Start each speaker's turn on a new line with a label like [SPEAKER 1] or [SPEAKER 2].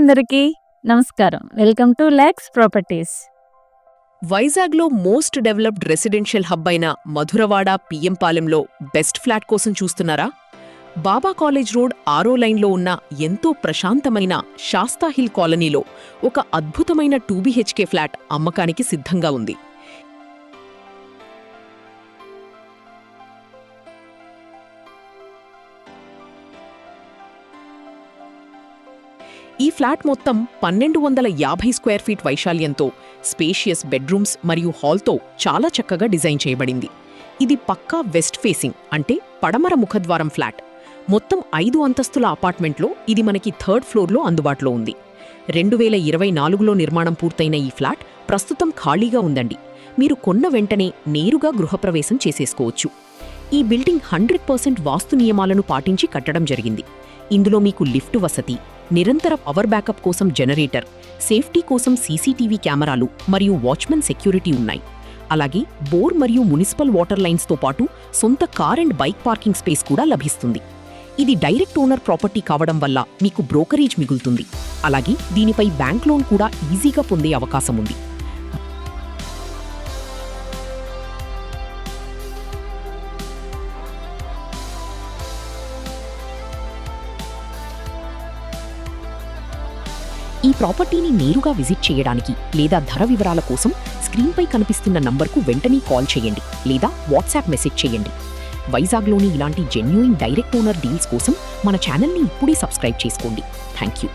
[SPEAKER 1] అందరికీ నమస్కారం. Welcome to Lex Properties.
[SPEAKER 2] వైజాగ్లో మోస్ట్ డెవలప్డ్ రెసిడెన్షియల్ హబ్ అయిన మధురవాడ పిఎంపాలెంలో బెస్ట్ ఫ్లాట్ కోసం చూస్తున్నారా? బాబా కాలేజ్ రోడ్ 6వ లైన్లో ఉన్న ఎంతో ప్రశాంతమైన శాస్తా హిల్ కాలనీలో ఒక అద్భుతమైన 2 BHK ఫ్లాట్ అమ్మకానికి సిద్ధంగా ఉంది. ఈ ఫ్లాట్ మొత్తం 1250 స్క్వేర్ ఫీట్ వైశాల్యంతో స్పేషియస్ బెడ్రూమ్స్ మరియు హాల్తో చాలా చక్కగా డిజైన్ చేయబడింది. ఇది పక్కా వెస్ట్ ఫేసింగ్ అంటే పడమర ముఖద్వారం ఫ్లాట్. మొత్తం 5 అంతస్తుల అపార్ట్మెంట్లో ఇది మనకి 3rd ఫ్లోర్లో అందుబాటులో ఉంది. 2024లో నిర్మాణం పూర్తయిన ఈ ఫ్లాట్ ప్రస్తుతం ఖాళీగా ఉందండి. మీరు కొన్న వెంటనే నేరుగా గృహప్రవేశం చేసేసుకోవచ్చు. ఈ బిల్డింగ్ 100% వాస్తు నియమాలను పాటించి కట్టడం జరిగింది. ఇందులో మీకు లిఫ్ట్ వసతి, నిరంతర పవర్ బ్యాకప్ కోసం జనరేటర్, సేఫ్టీ కోసం సీసీటీవీ కెమెరాలు మరియు వాచ్మెన్ సెక్యూరిటీ ఉన్నాయి. అలాగే బోర్ మరియు మునిసిపల్ వాటర్ లైన్స్తో పాటు సొంత car and bike parking space కూడా లభిస్తుంది. ఇది డైరెక్ట్ ఓనర్ ప్రాపర్టీ కావడం వల్ల మీకు బ్రోకరేజ్ మిగులుతుంది. అలాగే దీనిపై బ్యాంక్ లోన్ కూడా ఈజీగా పొందే అవకాశం ఉంది. ఈ ప్రాపర్టీని నేరుగా విజిట్ చేయడానికి లేదా ధర వివరాల కోసం స్క్రీన్పై కనిపిస్తున్న నంబర్కు వెంటనే కాల్ చేయండి లేదా వాట్సాప్ మెసేజ్ చేయండి. వైజాగ్లోని ఇలాంటి జెన్యూన్ డైరెక్ట్ ఓనర్ డీల్స్ కోసం మన ఛానల్ని ఇప్పుడే సబ్స్క్రైబ్ చేసుకోండి. Thank you.